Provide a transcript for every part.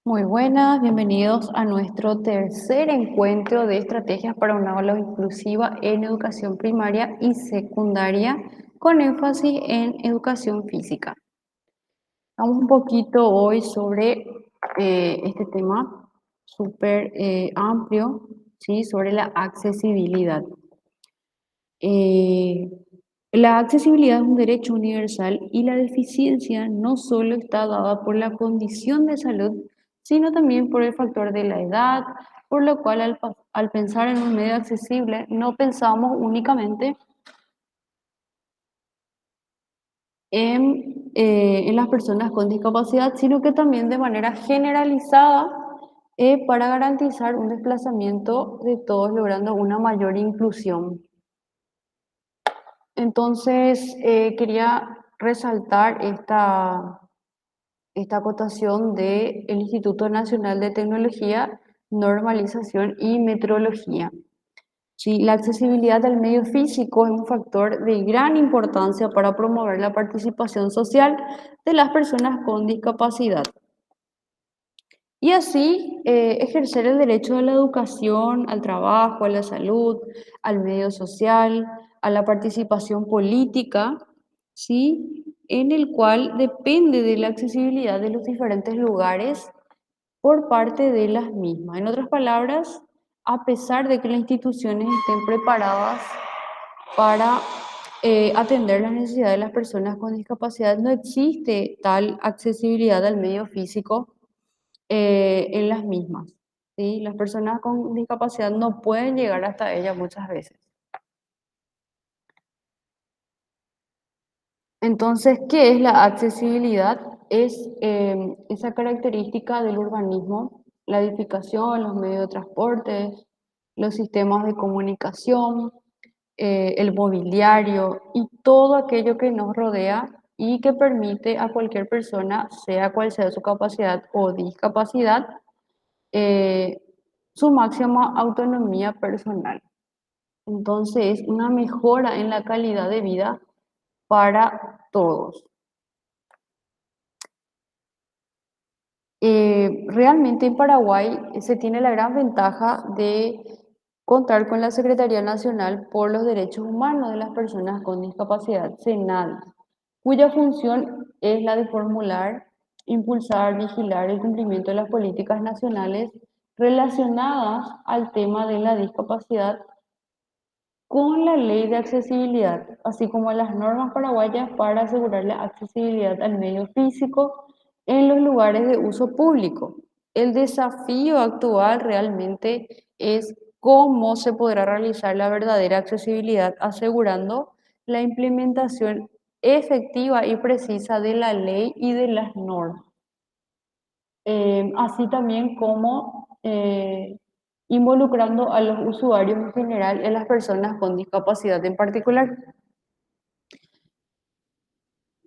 Muy buenas, bienvenidos a nuestro tercer encuentro de estrategias para una aula inclusiva en educación primaria y secundaria con énfasis en educación física. Vamos un poquito hoy sobre este tema súper amplio, ¿sí? Sobre la accesibilidad. Eh, la accesibilidad es un derecho universal y la deficiencia no solo está dada por la condición de salud, sino también por el factor de la edad, por lo cual al pensar en un medio accesible no pensamos únicamente en las personas con discapacidad, sino que también de manera generalizada para garantizar un desplazamiento de todos, logrando una mayor inclusión. Entonces, quería resaltar esta acotación del Instituto Nacional de Tecnología, Normalización y Metrología. Sí, la accesibilidad al medio físico es un factor de gran importancia para promover la participación social de las personas con discapacidad y así ejercer el derecho a la educación, al trabajo, a la salud, al medio social, a la participación política, ¿sí? En el cual depende de la accesibilidad de los diferentes lugares por parte de las mismas. En otras palabras, a pesar de que las instituciones estén preparadas para atender las necesidades de las personas con discapacidad, no existe tal accesibilidad al medio físico en las mismas, ¿sí? Las personas con discapacidad no pueden llegar hasta ella muchas veces. Entonces, ¿qué es la accesibilidad? Es esa característica del urbanismo, la edificación, los medios de transporte, los sistemas de comunicación, el mobiliario y todo aquello que nos rodea y que permite a cualquier persona, sea cual sea su capacidad o discapacidad, eh, su máxima autonomía personal. Entonces, una mejora en la calidad de vida para todos. Realmente en Paraguay se tiene la gran ventaja de contar con la Secretaría Nacional por los Derechos Humanos de las Personas con Discapacidad, SENADI, cuya función es la de formular, impulsar, vigilar el cumplimiento de las políticas nacionales relacionadas al tema de la discapacidad con la ley de accesibilidad, así como las normas paraguayas para asegurar la accesibilidad al medio físico en los lugares de uso público. El desafío actual realmente es cómo se podrá realizar la verdadera accesibilidad asegurando la implementación efectiva y precisa de la ley y de las normas. Así también como involucrando a los usuarios en general y a las personas con discapacidad en particular.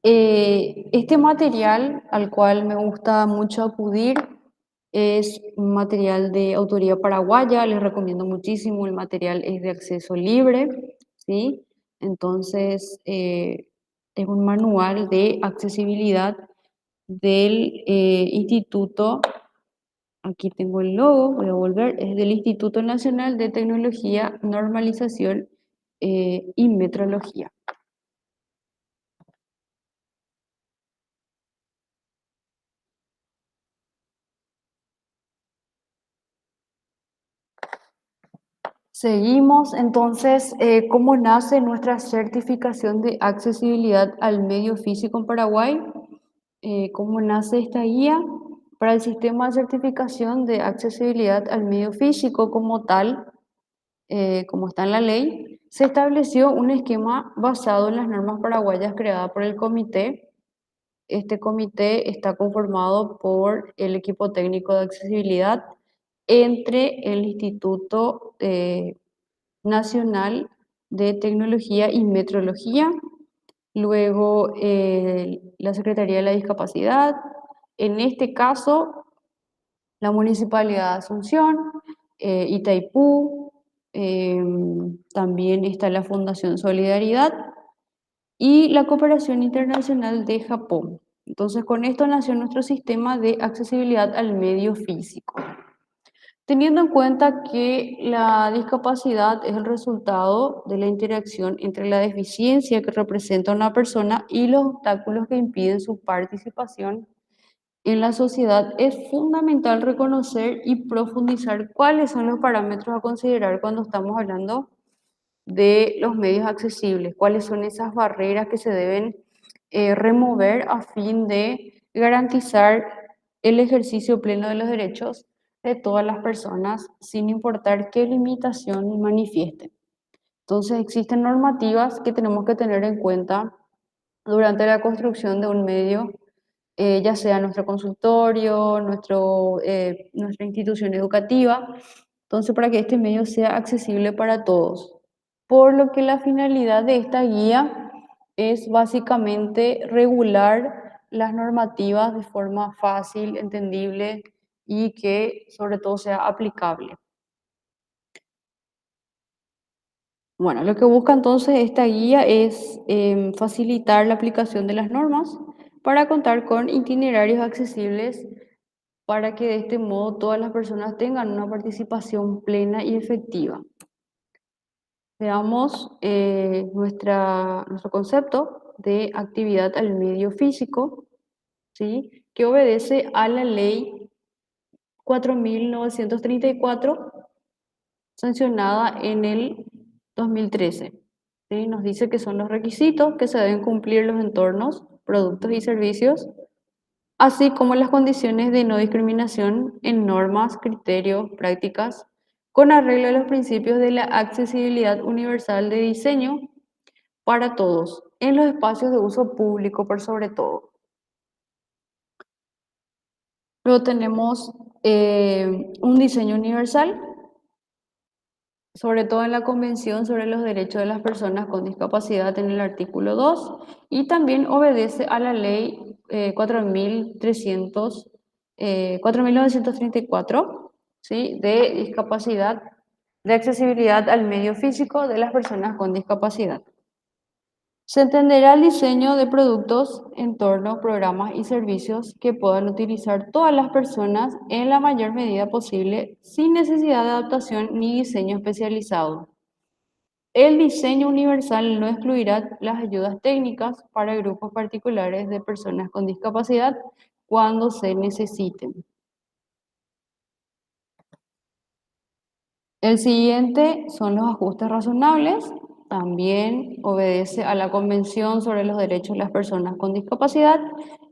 Este material al cual me gusta mucho acudir es un material de autoría paraguaya, les recomiendo muchísimo, el material es de acceso libre, ¿sí? Entonces, es un manual de accesibilidad del Instituto. Aquí tengo el logo, voy a volver, es del Instituto Nacional de Tecnología, Normalización y Metrología. Seguimos entonces, ¿cómo nace nuestra certificación de accesibilidad al medio físico en Paraguay? ¿Cómo nace esta guía? Para el sistema de certificación de accesibilidad al medio físico como tal, como está en la ley, se estableció un esquema basado en las normas paraguayas creadas por el comité. Este comité está conformado por el equipo técnico de accesibilidad entre el Instituto Nacional de Tecnología y Metrología, luego la Secretaría de la Discapacidad, en este caso la Municipalidad de Asunción, Itaipú, también está la Fundación Solidaridad y la Cooperación Internacional de Japón. Entonces, con esto nació nuestro sistema de accesibilidad al medio físico. Teniendo en cuenta que la discapacidad es el resultado de la interacción entre la deficiencia que representa una persona y los obstáculos que impiden su participación en la sociedad, es fundamental reconocer y profundizar cuáles son los parámetros a considerar cuando estamos hablando de los medios accesibles, cuáles son esas barreras que se deben remover a fin de garantizar el ejercicio pleno de los derechos de todas las personas, sin importar qué limitación manifiesten. Entonces, existen normativas que tenemos que tener en cuenta durante la construcción de un medio, ya sea nuestro consultorio, nuestra institución educativa, entonces para que este medio sea accesible para todos. Por lo que la finalidad de esta guía es básicamente regular las normativas de forma fácil, entendible y que sobre todo sea aplicable. Bueno, lo que busca entonces esta guía es facilitar la aplicación de las normas para contar con itinerarios accesibles para que de este modo todas las personas tengan una participación plena y efectiva. Veamos nuestro concepto de actividad al medio físico, ¿sí? Que obedece a la ley 4934 sancionada en el 2013. ¿Sí? Nos dice que son los requisitos que se deben cumplir los entornos, productos y servicios, así como las condiciones de no discriminación en normas, criterios, prácticas, con arreglo a los principios de la accesibilidad universal de diseño para todos, en los espacios de uso público por sobre todo. Luego tenemos un diseño universal, sobre todo en la Convención sobre los Derechos de las Personas con Discapacidad en el artículo 2, y también obedece a la ley 4934, ¿sí? De discapacidad, de accesibilidad al medio físico de las personas con discapacidad. Se entenderá el diseño de productos, entornos, programas y servicios que puedan utilizar todas las personas en la mayor medida posible sin necesidad de adaptación ni diseño especializado. El diseño universal no excluirá las ayudas técnicas para grupos particulares de personas con discapacidad cuando se necesiten. El siguiente son los ajustes razonables. También obedece a la Convención sobre los Derechos de las Personas con Discapacidad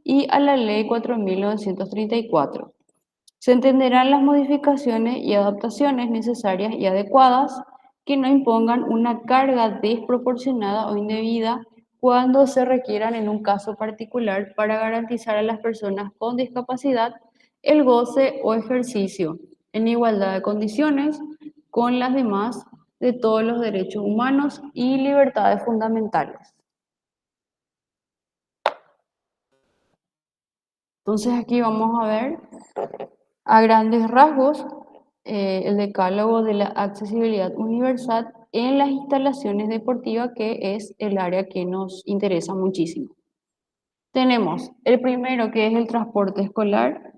y a la Ley 4934. Se entenderán las modificaciones y adaptaciones necesarias y adecuadas que no impongan una carga desproporcionada o indebida cuando se requieran en un caso particular para garantizar a las personas con discapacidad el goce o ejercicio en igualdad de condiciones con las demás de todos los derechos humanos y libertades fundamentales. Entonces aquí vamos a ver a grandes rasgos el decálogo de la accesibilidad universal en las instalaciones deportivas, que es el área que nos interesa muchísimo. Tenemos el primero, que es el transporte escolar,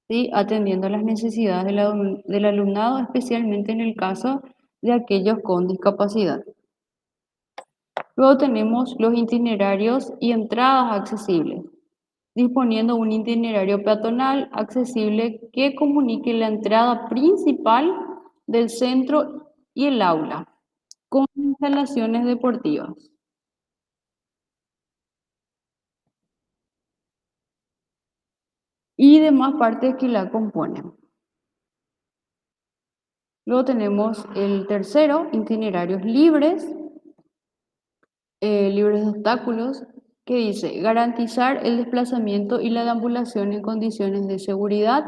¿sí? Atendiendo las necesidades del alumnado, especialmente en el caso de aquellos con discapacidad. Luego tenemos los itinerarios y entradas accesibles, disponiendo un itinerario peatonal accesible que comunique la entrada principal del centro y el aula, con instalaciones deportivas y demás partes que la componen. Luego tenemos el tercero, itinerarios libres, libres de obstáculos, que dice garantizar el desplazamiento y la deambulación en condiciones de seguridad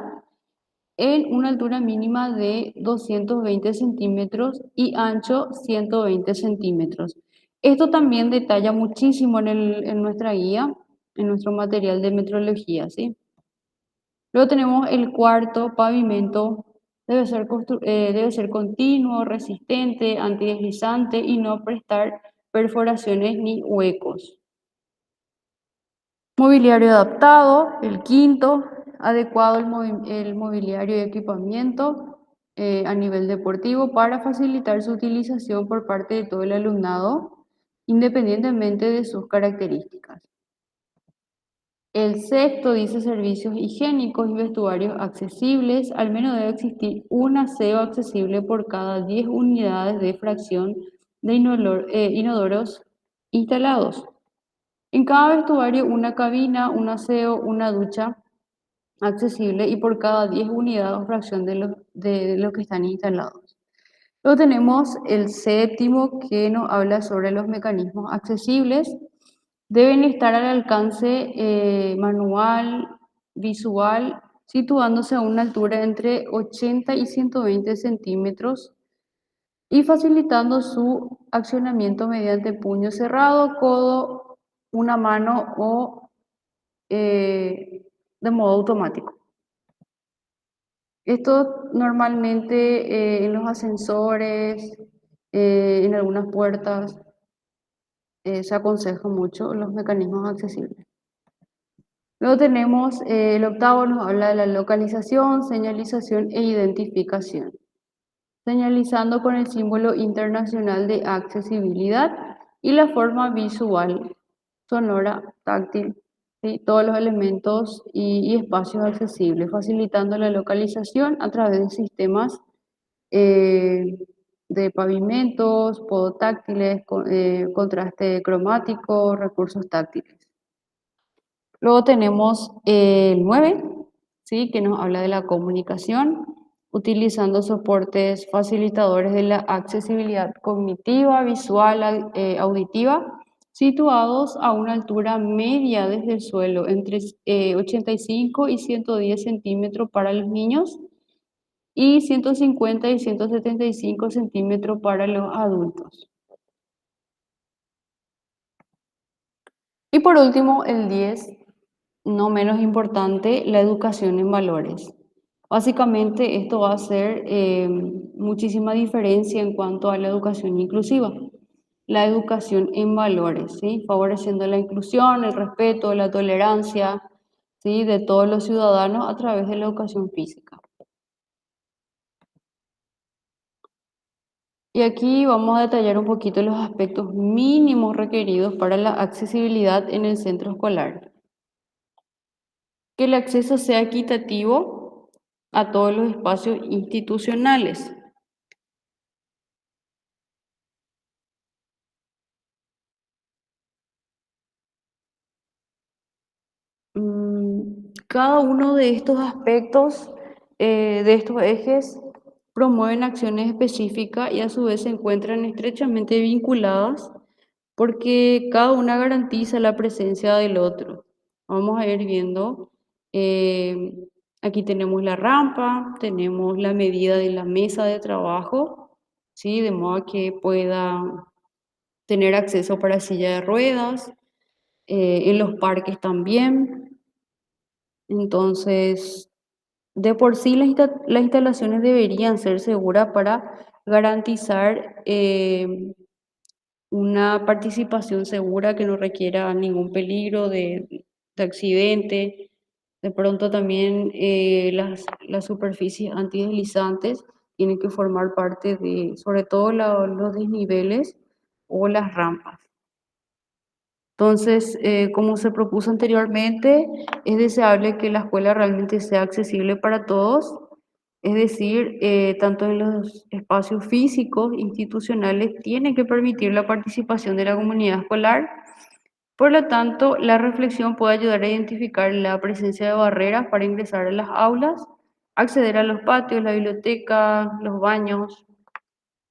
en una altura mínima de 220 centímetros y ancho 120 centímetros. Esto también detalla muchísimo en nuestra guía, en nuestro material de metrología, ¿sí? Luego tenemos el cuarto, pavimento, debe ser continuo, resistente, antideslizante y no prestar perforaciones ni huecos. Mobiliario adaptado, el quinto, adecuado el mobiliario y equipamiento a nivel deportivo para facilitar su utilización por parte de todo el alumnado, independientemente de sus características. El sexto dice servicios higiénicos y vestuarios accesibles. Al menos debe existir un aseo accesible por cada 10 unidades de fracción de inodoros instalados. En cada vestuario una cabina, un aseo, una ducha accesible y por cada 10 unidades o fracción de los que están instalados. Luego tenemos el séptimo que nos habla sobre los mecanismos accesibles. Deben estar al alcance manual, visual, situándose a una altura entre 80 y 120 centímetros y facilitando su accionamiento mediante puño cerrado, codo, una mano o de modo automático. Esto normalmente en los ascensores, en algunas puertas, se aconseja mucho los mecanismos accesibles. Luego tenemos el octavo, nos habla de la localización, señalización e identificación, señalizando con el símbolo internacional de accesibilidad y la forma visual, sonora, táctil, ¿sí? Todos los elementos y espacios accesibles, facilitando la localización a través de sistemas eh, de pavimentos, podotáctiles, contraste cromático, recursos táctiles. Luego tenemos el 9, ¿sí? Que nos habla de la comunicación, utilizando soportes facilitadores de la accesibilidad cognitiva, visual, auditiva, situados a una altura media desde el suelo, entre 85 y 110 centímetros para los niños y 150 y 175 centímetros para los adultos. Y por último, el 10, no menos importante, la educación en valores. Básicamente esto va a hacer muchísima diferencia en cuanto a la educación inclusiva. La educación en valores, ¿sí? Favoreciendo la inclusión, el respeto, la tolerancia, ¿sí? De todos los ciudadanos a través de la educación física. Y aquí vamos a detallar un poquito los aspectos mínimos requeridos para la accesibilidad en el centro escolar. Que el acceso sea equitativo a todos los espacios institucionales. Cada uno de estos aspectos, de estos ejes, promueven acciones específicas y a su vez se encuentran estrechamente vinculadas porque cada una garantiza la presencia del otro. Vamos a ir viendo, eh, aquí tenemos la rampa, tenemos la medida de la mesa de trabajo, ¿sí? De modo que pueda tener acceso para silla de ruedas, en los parques también. Entonces, de por sí las instalaciones deberían ser seguras para garantizar una participación segura que no requiera ningún peligro de accidente. De pronto también las superficies antideslizantes tienen que formar parte de, sobre todo los desniveles o las rampas. Entonces, como se propuso anteriormente, es deseable que la escuela realmente sea accesible para todos, es decir, tanto en los espacios físicos, institucionales, tiene que permitir la participación de la comunidad escolar. Por lo tanto, la reflexión puede ayudar a identificar la presencia de barreras para ingresar a las aulas, acceder a los patios, la biblioteca, los baños,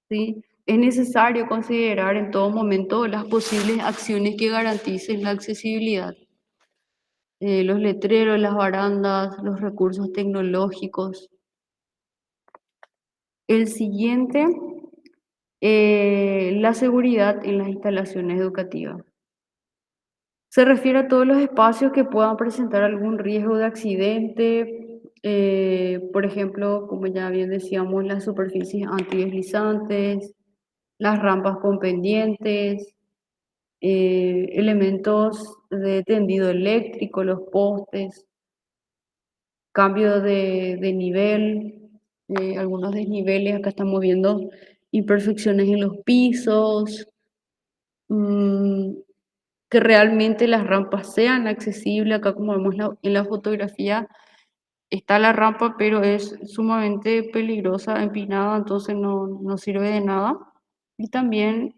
¿sí? Es necesario considerar en todo momento las posibles acciones que garanticen la accesibilidad. Los letreros, las barandas, los recursos tecnológicos. El siguiente, la seguridad en las instalaciones educativas. Se refiere a todos los espacios que puedan presentar algún riesgo de accidente, por ejemplo, como ya bien decíamos, las superficies antideslizantes, las rampas con pendientes, elementos de tendido eléctrico, los postes, cambio de nivel, algunos desniveles, acá estamos viendo imperfecciones en los pisos, mm, que realmente las rampas sean accesibles. Acá como vemos en la fotografía está la rampa, pero es sumamente peligrosa, empinada, entonces no sirve de nada. Y también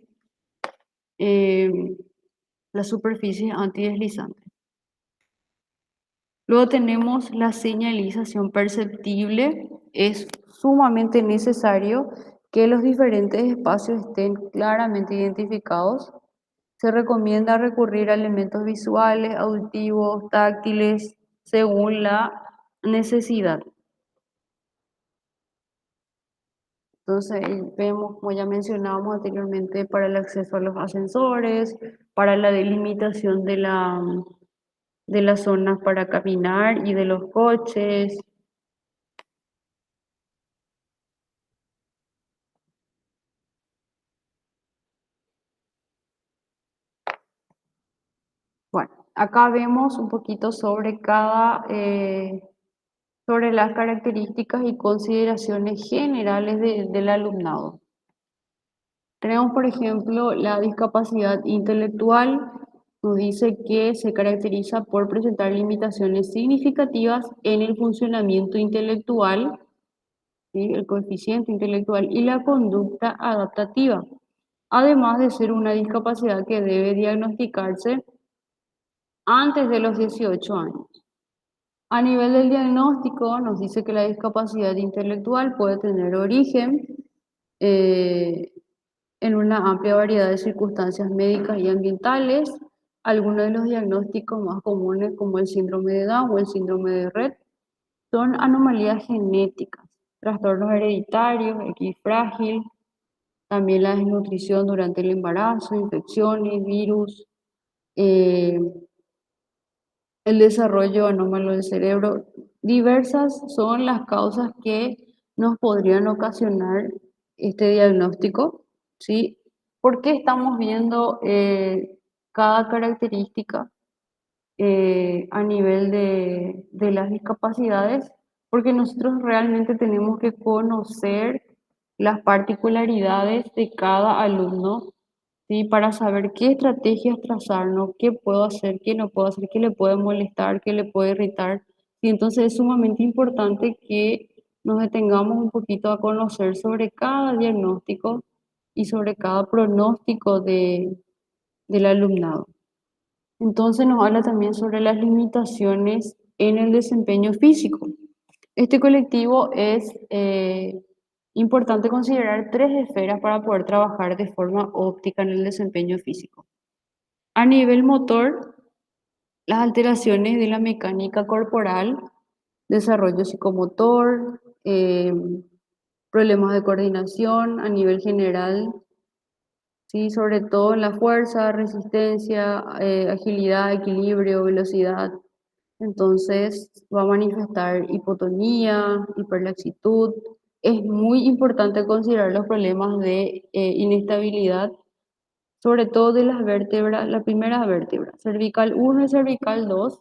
eh, la superficie antideslizante. Luego tenemos la señalización perceptible. Es sumamente necesario que los diferentes espacios estén claramente identificados. Se recomienda recurrir a elementos visuales, auditivos, táctiles, según la necesidad. Entonces, vemos, como ya mencionábamos anteriormente, para el acceso a los ascensores, para la delimitación de las zonas para caminar y de los coches. Bueno, acá vemos un poquito sobre sobre las características y consideraciones generales del alumnado. Tenemos, por ejemplo, la discapacidad intelectual. Nos dice que se caracteriza por presentar limitaciones significativas en el funcionamiento intelectual, ¿sí? El coeficiente intelectual y la conducta adaptativa, además de ser una discapacidad que debe diagnosticarse antes de los 18 años. A nivel del diagnóstico, nos dice que la discapacidad intelectual puede tener origen eh, en una amplia variedad de circunstancias médicas y ambientales. Algunos de los diagnósticos más comunes, como el síndrome de Down o el síndrome de Rett, son anomalías genéticas, trastornos hereditarios, X frágil, también la desnutrición durante el embarazo, infecciones, virus, eh, el desarrollo anómalo del cerebro. Diversas son las causas que nos podrían ocasionar este diagnóstico, ¿sí? ¿Por qué estamos viendo cada característica a nivel de las discapacidades? Porque nosotros realmente tenemos que conocer las particularidades de cada alumno, ¿sí? Para saber qué estrategias trazarnos, qué puedo hacer, qué no puedo hacer, qué le puede molestar, qué le puede irritar. Y entonces es sumamente importante que nos detengamos un poquito a conocer sobre cada diagnóstico y sobre cada pronóstico del alumnado. Entonces nos habla también sobre las limitaciones en el desempeño físico. Este colectivo es importante considerar tres esferas para poder trabajar de forma óptima en el desempeño físico. A nivel motor, las alteraciones de la mecánica corporal, desarrollo psicomotor, problemas de coordinación a nivel general, ¿sí? Sobre todo en la fuerza, resistencia, agilidad, equilibrio, velocidad. Entonces va a manifestar hipotonía, hiperlaxitud. Es muy importante considerar los problemas de inestabilidad, sobre todo de las vértebras, la primera vértebra, cervical 1 y cervical 2,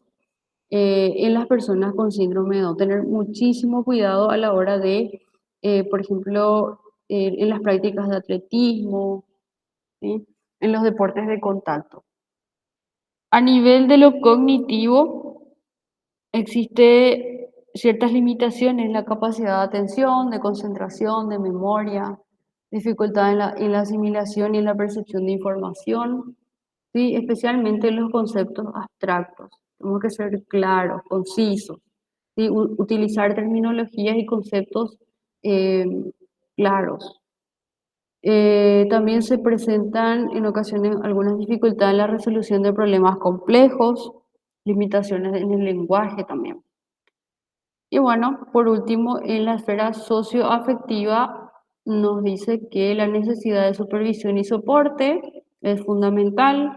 en las personas con síndrome de Down. Tener muchísimo cuidado a la hora de, por ejemplo, en las prácticas de atletismo, ¿sí? En los deportes de contacto. A nivel de lo cognitivo, existe ciertas limitaciones en la capacidad de atención, de concentración, de memoria, dificultad en la asimilación y en la percepción de información, ¿sí? Especialmente en los conceptos abstractos. Tenemos que ser claros, concisos, ¿sí? Utilizar terminologías y conceptos eh, claros. También se presentan en ocasiones algunas dificultades en la resolución de problemas complejos, limitaciones en el lenguaje también. Y bueno, por último, en la esfera socioafectiva nos dice que la necesidad de supervisión y soporte es fundamental,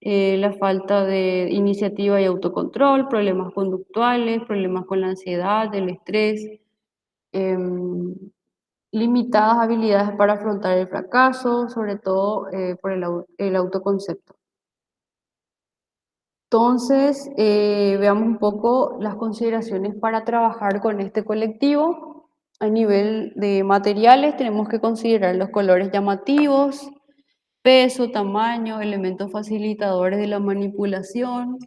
la falta de iniciativa y autocontrol, problemas conductuales, problemas con la ansiedad, el estrés, em, limitadas habilidades para afrontar el fracaso, sobre todo por el autoconcepto. Entonces, veamos un poco las consideraciones para trabajar con este colectivo. A nivel de materiales, tenemos que considerar los colores llamativos, peso, tamaño, elementos facilitadores de la manipulación.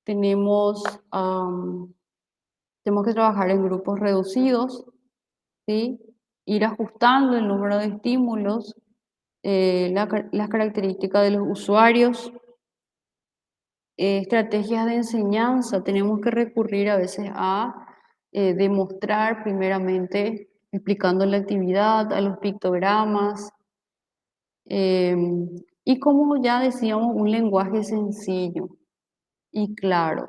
Tenemos, tenemos que trabajar en grupos reducidos, ¿sí? Ir ajustando el número de estímulos, las características de los usuarios, estrategias de enseñanza. Tenemos que recurrir a veces a demostrar primeramente, explicando la actividad, a los pictogramas, eh, y como ya decíamos, un lenguaje sencillo y claro.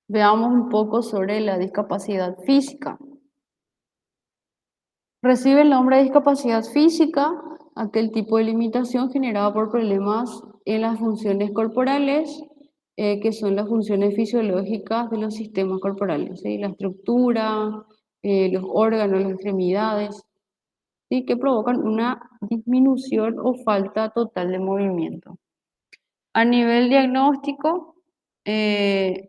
Veamos un poco sobre la discapacidad física. Recibe el nombre de discapacidad física aquel tipo de limitación generada por problemas en las funciones corporales, que son las funciones fisiológicas de los sistemas corporales, ¿sí? La estructura, los órganos, las extremidades, ¿sí? Que provocan una disminución o falta total de movimiento. A nivel diagnóstico, eh,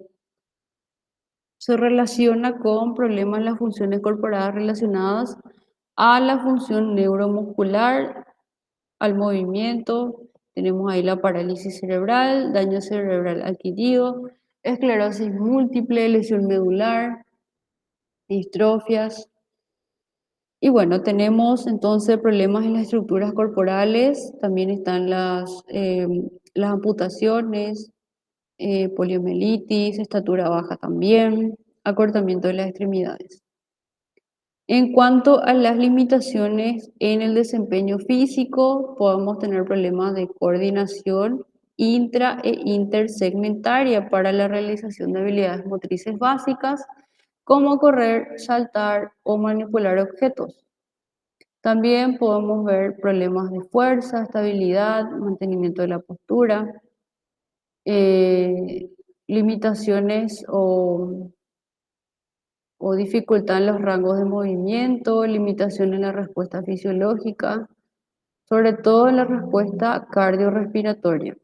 se relaciona con problemas en las funciones corporales relacionadas a la función neuromuscular, al movimiento. Tenemos ahí la parálisis cerebral, daño cerebral adquirido, esclerosis múltiple, lesión medular, distrofias. Y bueno, tenemos entonces problemas en las estructuras corporales, también están las amputaciones, poliomielitis, estatura baja también, acortamiento de las extremidades. En cuanto a las limitaciones en el desempeño físico, podemos tener problemas de coordinación intra e intersegmentaria para la realización de habilidades motrices básicas, como correr, saltar o manipular objetos. También podemos ver problemas de fuerza, estabilidad, mantenimiento de la postura, eh, limitaciones o dificultad en los rangos de movimiento, limitación en la respuesta fisiológica, sobre todo en la respuesta cardiorrespiratoria.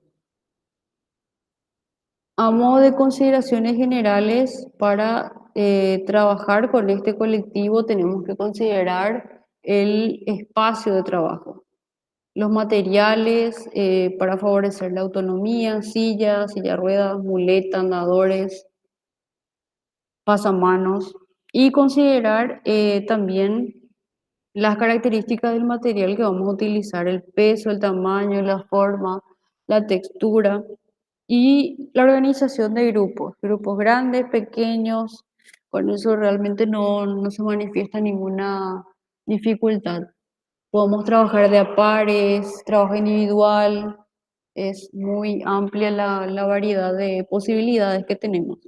A modo de consideraciones generales, para trabajar con este colectivo tenemos que considerar el espacio de trabajo, los materiales para favorecer la autonomía, silla ruedas, muleta, andadores, pasamanos, y considerar también las características del material que vamos a utilizar, el peso, el tamaño, la forma, la textura y la organización de grupos, grupos grandes, pequeños. Con eso realmente no se manifiesta ninguna dificultad. Podemos trabajar de a pares, trabajo individual, es muy amplia la variedad de posibilidades que tenemos.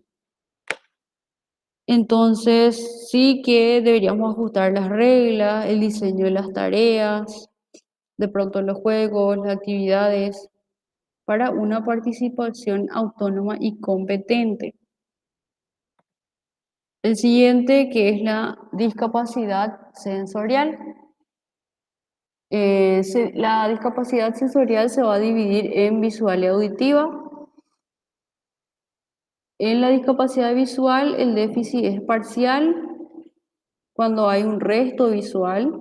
Entonces, sí que deberíamos ajustar las reglas, el diseño de las tareas, de pronto los juegos, las actividades, para una participación autónoma y competente. El siguiente, que es la discapacidad sensorial. La discapacidad sensorial se va a dividir en visual y auditiva. En la discapacidad visual, el déficit es parcial cuando hay un resto visual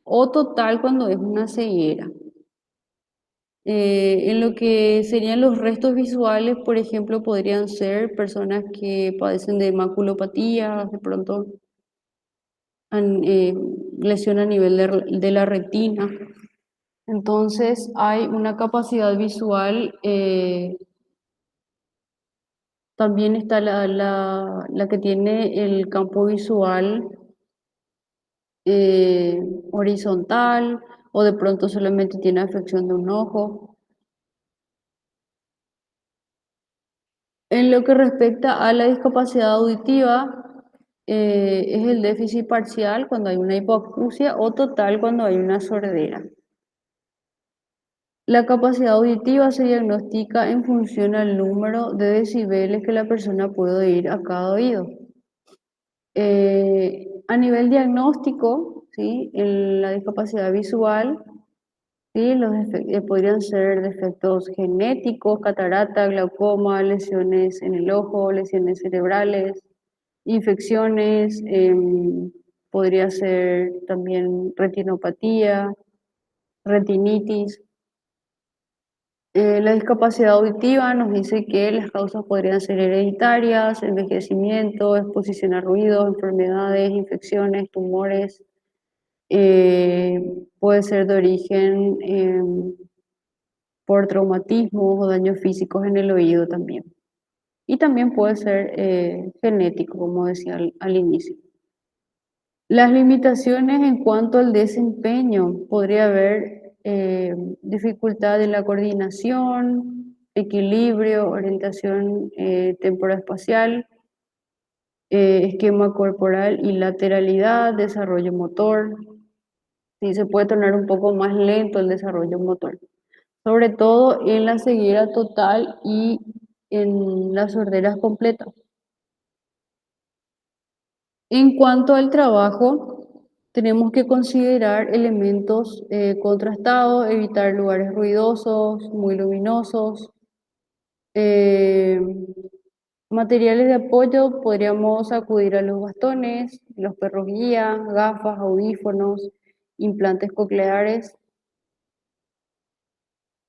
o total cuando es una ceguera. En lo que serían los restos visuales, por ejemplo, podrían ser personas que padecen de maculopatía, de pronto lesión a nivel de la retina. Entonces hay una capacidad visual, también está la que tiene el campo visual eh, horizontal o de pronto solamente tiene afección de un ojo. En lo que respecta a la discapacidad auditiva, es el déficit parcial cuando hay una hipoacusia o total cuando hay una sordera. La capacidad auditiva se diagnostica en función al número de decibeles que la persona puede oír a cada oído. A nivel diagnóstico, ¿sí? En la discapacidad visual, Sí, podrían ser defectos genéticos, catarata, glaucoma, lesiones en el ojo, lesiones cerebrales, infecciones, podría ser también retinopatía, retinitis. La discapacidad auditiva nos dice que las causas podrían ser hereditarias, envejecimiento, exposición a ruidos, enfermedades, infecciones, tumores. Puede ser de origen por traumatismos o daños físicos en el oído también. Y también puede ser genético, como decía al inicio. Las limitaciones en cuanto al desempeño, podría haber dificultad en la coordinación, equilibrio, orientación temporoespacial, esquema corporal y lateralidad, desarrollo motor. Sí, se puede tornar un poco más lento el desarrollo motor, sobre todo en la ceguera total y en las sorderas completas. En cuanto al trabajo, tenemos que considerar elementos contrastados, evitar lugares ruidosos, muy luminosos. Eh, Materiales de apoyo, podríamos acudir a los bastones, los perros guía, gafas, audífonos, implantes cocleares.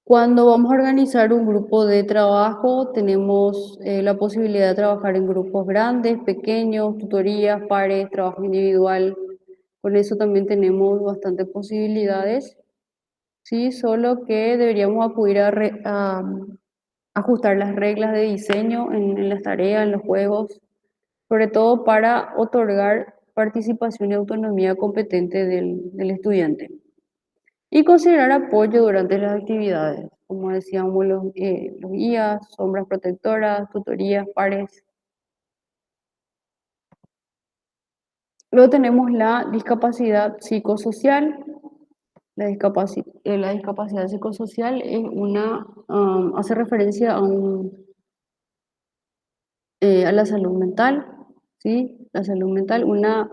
Cuando vamos a organizar un grupo de trabajo, tenemos la posibilidad de trabajar en grupos grandes, pequeños, tutorías, pares, trabajo individual. Con eso también tenemos bastantes posibilidades, sí, solo que deberíamos acudir a ajustar las reglas de diseño en las tareas, en los juegos, sobre todo para otorgar participación y autonomía competente del estudiante. Y considerar apoyo durante las actividades, como decíamos, los guías, sombras protectoras, tutorías, pares. Luego tenemos la discapacidad psicosocial. La discapacidad psicosocial es hace referencia a la salud mental, ¿sí? La salud mental, una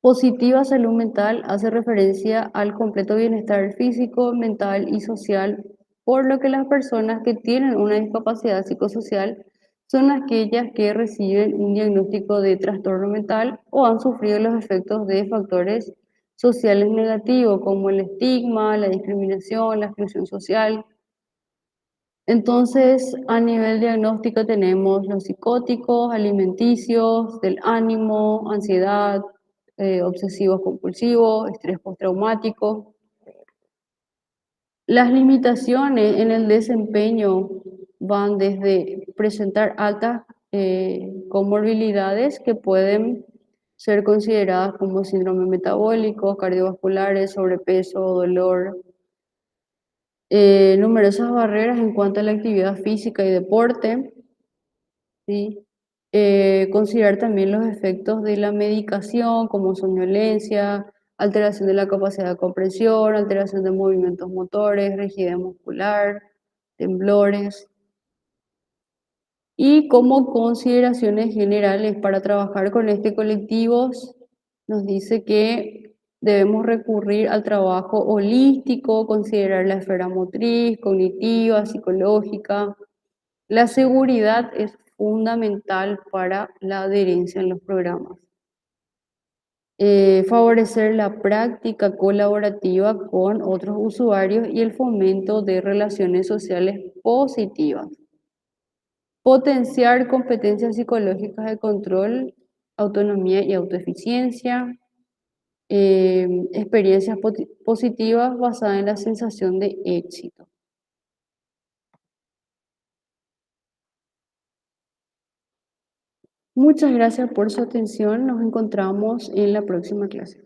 positiva salud mental hace referencia al completo bienestar físico, mental y social, por lo que las personas que tienen una discapacidad psicosocial son aquellas que reciben un diagnóstico de trastorno mental o han sufrido los efectos de factores sociales negativos como el estigma, la discriminación, la exclusión social. Entonces, a nivel diagnóstico tenemos los psicóticos, alimenticios, del ánimo, ansiedad, obsesivos compulsivos, estrés postraumático. Las limitaciones en el desempeño van desde presentar altas comorbilidades que pueden ser consideradas como síndrome metabólico, cardiovasculares, sobrepeso, dolor, numerosas barreras en cuanto a la actividad física y deporte, ¿sí? Considerar también los efectos de la medicación como somnolencia, alteración de la capacidad de comprensión, alteración de movimientos motores, rigidez muscular, temblores. Y como consideraciones generales para trabajar con este colectivo, nos dice que debemos recurrir al trabajo holístico, considerar la esfera motriz, cognitiva, psicológica. La seguridad es fundamental para la adherencia en los programas. Favorecer la práctica colaborativa con otros usuarios y el fomento de relaciones sociales positivas. Potenciar competencias psicológicas de control, autonomía y autoeficiencia. Experiencias positivas basadas en la sensación de éxito. Muchas gracias por su atención. Nos encontramos en la próxima clase.